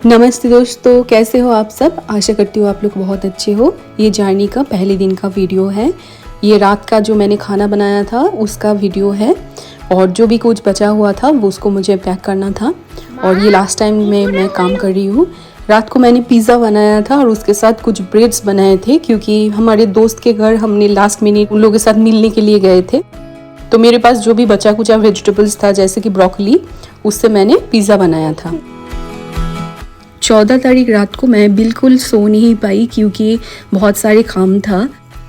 नमस्ते दोस्तों, कैसे हो आप सब। आशा करती हूँ आप लोग बहुत अच्छे हो। ये जर्नी का पहले दिन का वीडियो है। ये रात का जो मैंने खाना बनाया था उसका वीडियो है, और जो भी कुछ बचा हुआ था वो उसको मुझे पैक करना था। और ये लास्ट टाइम में मैं काम कर रही हूँ। रात को मैंने पिज़्ज़ा बनाया था और उसके साथ कुछ ब्रेड्स बनाए थे, क्योंकि हमारे दोस्त के घर हमने लास्ट मिनट उन लोगों के साथ मिलने के लिए गए थे। तो मेरे पास जो भी बचा कुचा वेजिटेबल्स था, जैसे कि ब्रोकली, उससे मैंने पिज़्ज़ा बनाया था। 14 तारीख रात को मैं बिल्कुल सो नहीं पाई, क्योंकि बहुत सारे काम था।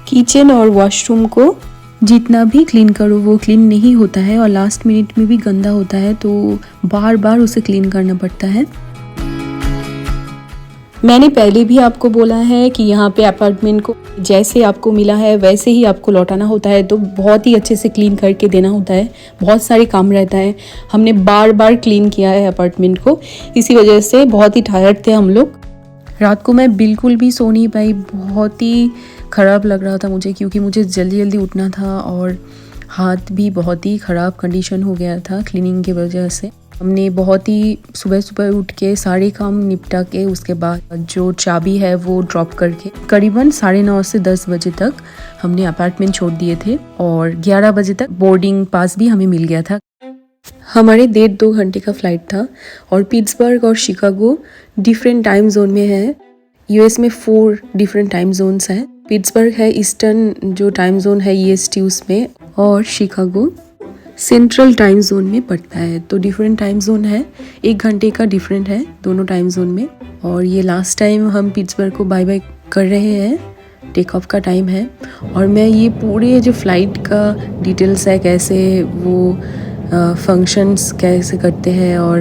किचन और वॉशरूम को जितना भी क्लीन करो वो क्लीन नहीं होता है, और लास्ट मिनट में भी गंदा होता है, तो बार बार उसे क्लीन करना पड़ता है। मैंने पहले भी आपको बोला है कि यहाँ पे अपार्टमेंट को जैसे आपको मिला है वैसे ही आपको लौटाना होता है, तो बहुत ही अच्छे से क्लीन करके देना होता है। बहुत सारे काम रहता है। हमने बार बार क्लीन किया है अपार्टमेंट को, इसी वजह से बहुत ही टायर्ड थे हम लोग। रात को मैं बिल्कुल भी सो नहीं पाई। बहुत ही ख़राब लग रहा था मुझे, क्योंकि मुझे जल्दी जल्दी उठना था और हाथ भी बहुत ही ख़राब कंडीशन हो गया था क्लीनिंग की वजह से। हमने बहुत ही सुबह सुबह उठ के सारे काम निपटा के उसके बाद जो चाबी है वो ड्रॉप करके करीबन 9:30 से 10 बजे तक हमने अपार्टमेंट छोड़ दिए थे, और 11 बजे तक बोर्डिंग पास भी हमें मिल गया था। हमारे 1.5-2 घंटे का फ्लाइट था, और पिट्सबर्ग और शिकागो डिफरेंट टाइम जोन में है। यूएस में 4 डिफरेंट टाइम जोन्स हैं। पिट्सबर्ग है ईस्टर्न जो टाइम जोन है ईएसटी उसमें, और शिकागो सेंट्रल टाइम जोन में पड़ता है। तो डिफरेंट टाइम जोन है, 1 घंटे का डिफरेंट है दोनों टाइम जोन में। और ये लास्ट टाइम हम पिट्सबर्ग को बाय बाय कर रहे हैं, टेक ऑफ का टाइम है। और मैं ये पूरे जो फ्लाइट का डिटेल्स है, कैसे वो फंक्शंस कैसे करते हैं और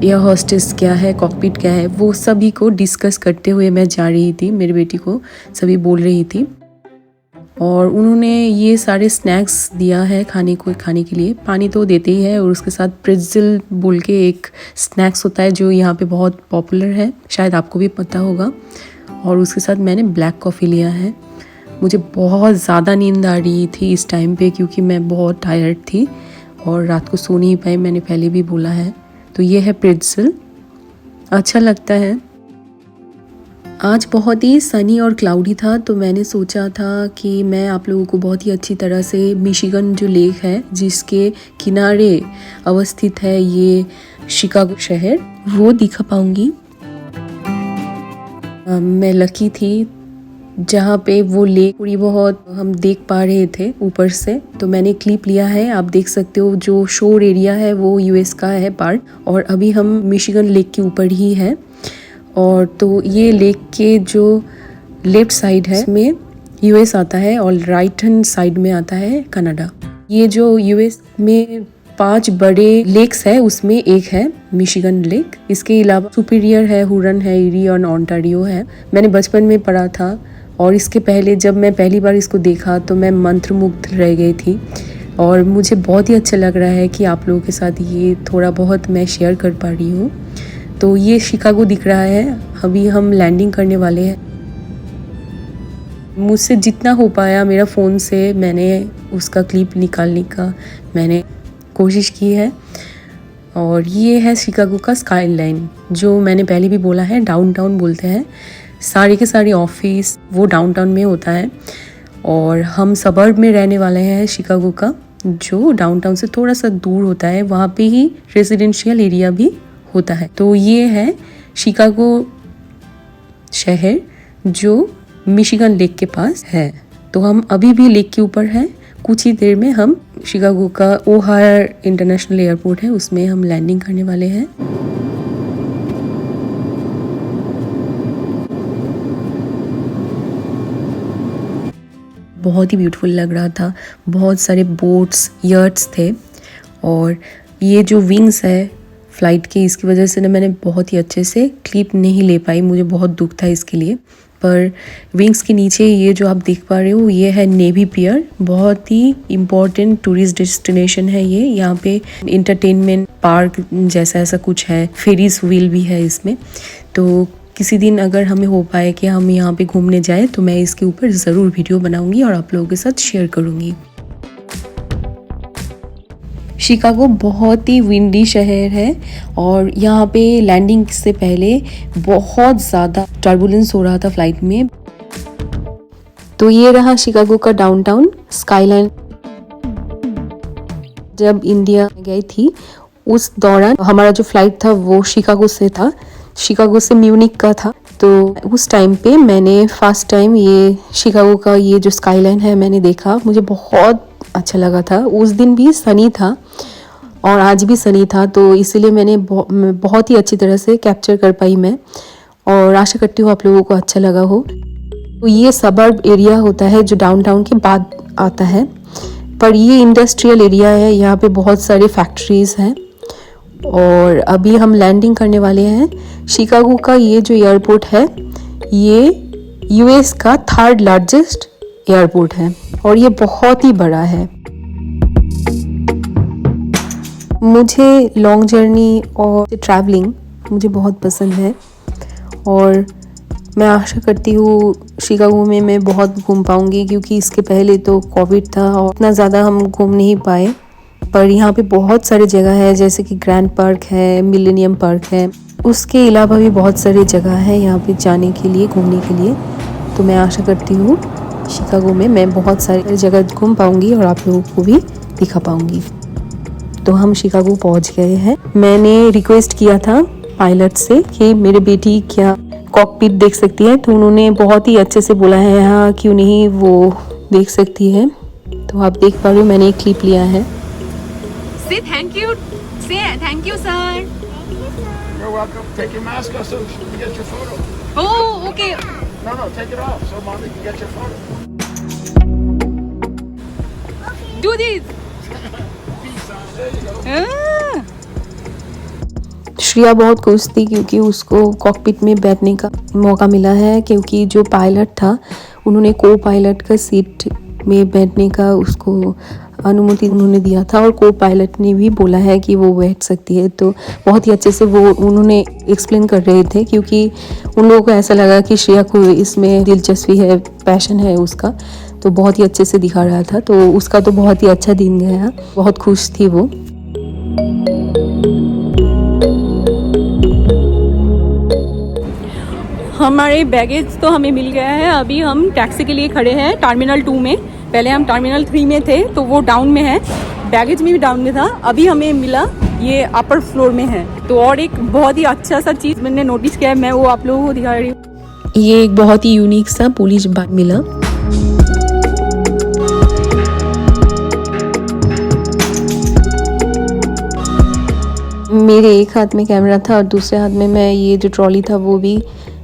एयर होस्टेस क्या है, कॉकपिट क्या है, वो सभी को डिस्कस करते हुए मैं जा रही थी। मेरी बेटी को सभी बोल रही थी, और उन्होंने ये सारे स्नैक्स दिया है खाने के लिए। पानी तो देते ही है, और उसके साथ प्रेट्ज़ल बोल के एक स्नैक्स होता है जो यहाँ पे बहुत पॉपुलर है, शायद आपको भी पता होगा। और उसके साथ मैंने ब्लैक कॉफ़ी लिया है। मुझे बहुत ज़्यादा नींद आ रही थी इस टाइम पे, क्योंकि मैं बहुत टायर्ड थी और रात को सो नहीं पाई, मैंने पहले भी बोला है। तो ये है प्रेट्ज़ल, अच्छा लगता है। आज बहुत ही सनी और क्लाउडी था, तो मैंने सोचा था कि मैं आप लोगों को बहुत ही अच्छी तरह से मिशिगन जो लेक है जिसके किनारे अवस्थित है ये शिकागो शहर, वो दिखा पाऊंगी। मैं लकी थी जहाँ पे वो लेक पूरी बहुत हम देख पा रहे थे ऊपर से, तो मैंने क्लिप लिया है। आप देख सकते हो जो शोर एरिया है वो यूएस का है पार्ट, और अभी हम मिशिगन लेक के ऊपर ही है। और तो ये लेक के जो लेफ्ट साइड है इसमें यूएस आता है, और राइट हैंड साइड में आता है कनाडा। ये जो यूएस में 5 बड़े लेक्स है उसमें एक है मिशिगन लेक। इसके अलावा सुपीरियर है, हुरन है, इरी और ओंटारियो है। मैंने बचपन में पढ़ा था, और इसके पहले जब मैं पहली बार इसको देखा तो मैं मंत्रमुग्ध रह गई थी। और मुझे बहुत ही अच्छा लग रहा है कि आप लोगों के साथ ये थोड़ा बहुत मैं शेयर कर पा रही हूँ। तो ये शिकागो दिख रहा है। अभी हम लैंडिंग करने वाले हैं। मुझसे जितना हो पाया मेरा फ़ोन से मैंने उसका क्लिप निकालने का मैंने कोशिश की है। और ये है शिकागो का स्काई लाइन, जो मैंने पहले भी बोला है डाउनटाउन बोलते हैं। सारे के सारे ऑफिस वो डाउनटाउन में होता है, और हम सबर्ब में रहने वाले हैं शिकागो का, जो डाउनटाउन से थोड़ा सा दूर होता है। वहाँ पे ही रेजिडेंशियल एरिया भी होता है। तो ये है शिकागो शहर जो मिशिगन लेक के पास है। तो हम अभी भी लेक के ऊपर हैं। कुछ ही देर में हम शिकागो का ओहायर इंटरनेशनल एयरपोर्ट है उसमें हम लैंडिंग करने वाले हैं। बहुत ही ब्यूटीफुल लग रहा था। बहुत सारे बोट्स, यट्स थे, और ये जो विंग्स है फ्लाइट की, इसकी वजह से ना मैंने बहुत ही अच्छे से क्लिप नहीं ले पाई। मुझे बहुत दुख था इसके लिए। पर विंग्स के नीचे ये जो आप देख पा रहे हो ये है नेवी पियर। बहुत ही इम्पोर्टेंट टूरिस्ट डेस्टिनेशन है ये। यहाँ पे इंटरटेनमेंट पार्क जैसा ऐसा कुछ है, फेरीज व्हील भी है इसमें। तो किसी दिन अगर हमें हो पाए कि हम यहाँ पे घूमने जाए तो मैं इसके ऊपर ज़रूर वीडियो बनाऊंगी और आप लोगों के साथ शेयर करूंगी। शिकागो बहुत ही विंडी शहर है और यहाँ पे लैंडिंग से पहले बहुत ज़्यादा टर्बुलेंस हो रहा था फ्लाइट में। तो ये रहा शिकागो का डाउनटाउन स्काईलाइन। जब इंडिया गई थी उस दौरान हमारा जो फ्लाइट था वो शिकागो से था, शिकागो से म्यूनिक का था। तो उस टाइम पे मैंने फर्स्ट टाइम ये शिकागो का ये जो स्काईलाइन है मैंने देखा, मुझे बहुत अच्छा लगा था। उस दिन भी सनी था और आज भी सनी था, तो इसीलिए मैंने बहुत ही अच्छी तरह से कैप्चर कर पाई मैं, और आशा करती हूँ आप लोगों को अच्छा लगा हो। तो ये सबर्ब एरिया होता है जो डाउनटाउन के बाद आता है, पर ये इंडस्ट्रियल एरिया है, यहाँ पे बहुत सारी फैक्ट्रीज़ हैं। और अभी हम लैंडिंग करने वाले हैं। शिकागो का ये जो एयरपोर्ट है ये यूएस का 3rd लार्जेस्ट एयरपोर्ट है और ये बहुत ही बड़ा है। मुझे लॉन्ग जर्नी और ट्रैवलिंग मुझे बहुत पसंद है और मैं आशा करती हूँ शिकागो में मैं बहुत घूम पाऊँगी, क्योंकि इसके पहले तो कोविड था और इतना ज़्यादा हम घूम नहीं पाए। पर यहाँ पे बहुत सारी जगह है, जैसे कि ग्रैंड पार्क है, मिलेनियम पार्क है, उसके अलावा भी बहुत सारी जगह है यहाँ पे जाने के लिए, घूमने के लिए। तो मैं आशा करती हूँ शिकागो में मैं बहुत सारी जगह घूम पाऊँगी और आप लोगों को भी दिखा पाऊँगी। तो हम शिकागो पहुँच गए हैं। मैंने रिक्वेस्ट किया था पायलट से कि मेरे बेटी क्या कॉकपिट देख सकती है, तो उन्होंने बहुत ही अच्छे से बोला है हाँ क्यों नहीं, वो देख सकती है। तो आप देख पा रहे हो, मैंने एक क्लिप लिया है। Say thank you. Say thank you, sir. You're welcome. Take your mask off so she can get your photo. Oh, okay. No, take it off so mommy can get your photo. Do this. There you go. Shriya बहुत खुश थी क्योंकि उसको cockpit में बैठने का मौका मिला है, क्योंकि जो पायलट था उन्होंने को पायलट का सीट में बैठने का उसको अनुमति उन्होंने दिया था और को पायलट ने भी बोला है कि वो बैठ सकती है। तो बहुत ही अच्छे से वो उन्होंने एक्सप्लेन कर रहे थे, क्योंकि उन लोगों को ऐसा लगा कि श्रेया को इसमें दिलचस्पी है, पैशन है उसका, तो बहुत ही अच्छे से दिखा रहा था। तो उसका तो बहुत ही अच्छा दिन गया, बहुत खुश थी वो। हमारे बैगेज तो हमें मिल गया है। अभी हम टैक्सी के लिए खड़े हैं टर्मिनल 2 में। पहले हम टर्मिनल 3 में थे तो वो डाउन में है, बैगेज में भी डाउन में था। अभी हमें मिला ये अपर फ्लोर में है। तो और एक बहुत ही अच्छा सा चीज़ मैंने नोटिस किया है, मैं वो आप लोगों को दिखा रही हूँ। ये एक बहुत ही यूनिक सा पुलिस बैग मिला। मेरे एक हाथ में कैमरा था और दूसरे हाथ में मैं ये जो ट्रॉली था वो भी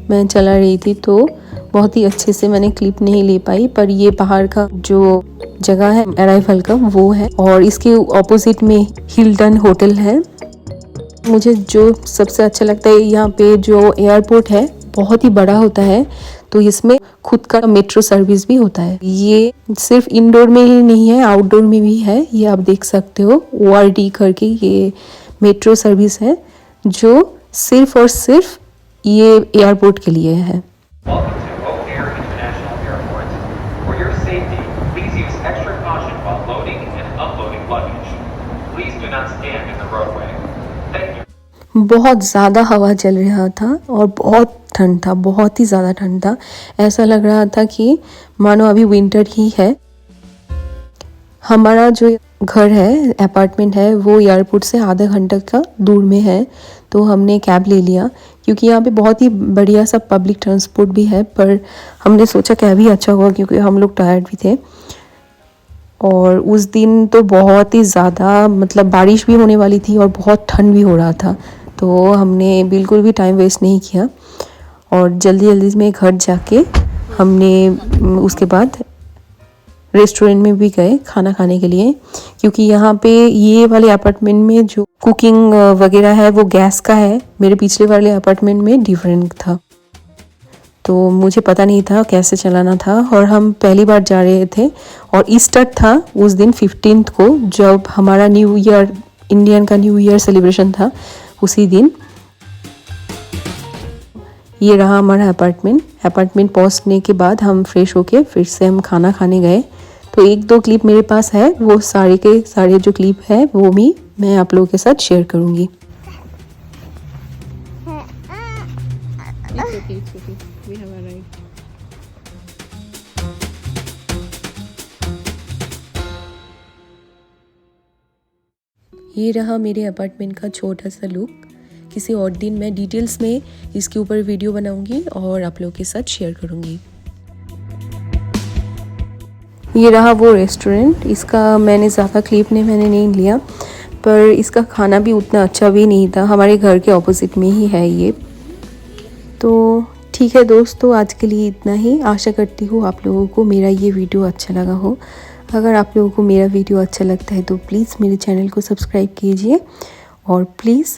मैं चला रही थी, तो बहुत ही अच्छे से मैंने क्लिप नहीं ले पाई। पर ये बाहर का जो जगह है अराइवल का वो है, और इसके ऑपोजिट में हिल्टन होटल है। मुझे जो सबसे अच्छा लगता है यहाँ पे जो एयरपोर्ट है बहुत ही बड़ा होता है, तो इसमें खुद का मेट्रो सर्विस भी होता है। ये सिर्फ इंडोर में ही नहीं है, आउटडोर में भी है। ये आप देख सकते हो, ORD करके ये मेट्रो सर्विस है जो सिर्फ और सिर्फ ये एयरपोर्ट के लिए है। Welcome to O'Hare International Airport. For your safety, please use extra caution while loading and unloading luggage. Please do not stand in the roadway. Thank you. बहुत ज़्यादा हवा चल रहा था और बहुत ठंड था, बहुत ही ज़्यादा ठंड था। ऐसा लग रहा था कि मानो अभी विंटर ही है। हमारा जो घर है, अपार्टमेंट है, वो एयरपोर्ट से आधा घंटा का दूर में है। तो हमने कैब ले लिया क्योंकि यहाँ पे बहुत ही बढ़िया सा पब्लिक ट्रांसपोर्ट भी है, पर हमने सोचा कैब ही अच्छा होगा क्योंकि हम लोग टायर्ड भी थे। और उस दिन तो बहुत ही ज़्यादा मतलब बारिश भी होने वाली थी और बहुत ठंड भी हो रहा था, तो हमने बिल्कुल भी टाइम वेस्ट नहीं किया और जल्दी जल्दी में घर जाके हमने उसके बाद रेस्टोरेंट में भी गए खाना खाने के लिए, क्योंकि यहाँ पे ये वाले अपार्टमेंट में जो कुकिंग वगैरह है वो गैस का है। मेरे पिछले वाले अपार्टमेंट में डिफरेंट था, तो मुझे पता नहीं था कैसे चलाना था और हम पहली बार जा रहे थे। और ईस्टर था उस दिन 15 को, जब हमारा न्यू ईयर, इंडियन का न्यू ईयर सेलिब्रेशन था उसी दिन। ये रहा हमारा अपार्टमेंट पहुँचने के बाद हम फ्रेश होके फिर से हम खाना खाने गए। तो एक दो क्लिप मेरे पास है, वो सारे के सारे जो क्लिप है वो भी मैं आप लोगों के साथ शेयर करूँगी। ये रहा मेरे अपार्टमेंट का छोटा सा लुक। किसी और दिन मैं डिटेल्स में इसके ऊपर वीडियो बनाऊंगी और आप लोगों के साथ शेयर करूंगी। ये रहा वो रेस्टोरेंट, इसका मैंने ज़्यादा क्लिप मैंने नहीं लिया, पर इसका खाना भी उतना अच्छा भी नहीं था। हमारे घर के ऑपोजिट में ही है ये। तो ठीक है दोस्तों, आज के लिए इतना ही। आशा करती हूँ आप लोगों को मेरा ये वीडियो अच्छा लगा हो। अगर आप लोगों को मेरा वीडियो अच्छा लगता है तो प्लीज़ मेरे चैनल को सब्सक्राइब कीजिए और प्लीज़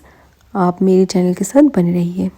आप मेरे चैनल के साथ बने रहिए।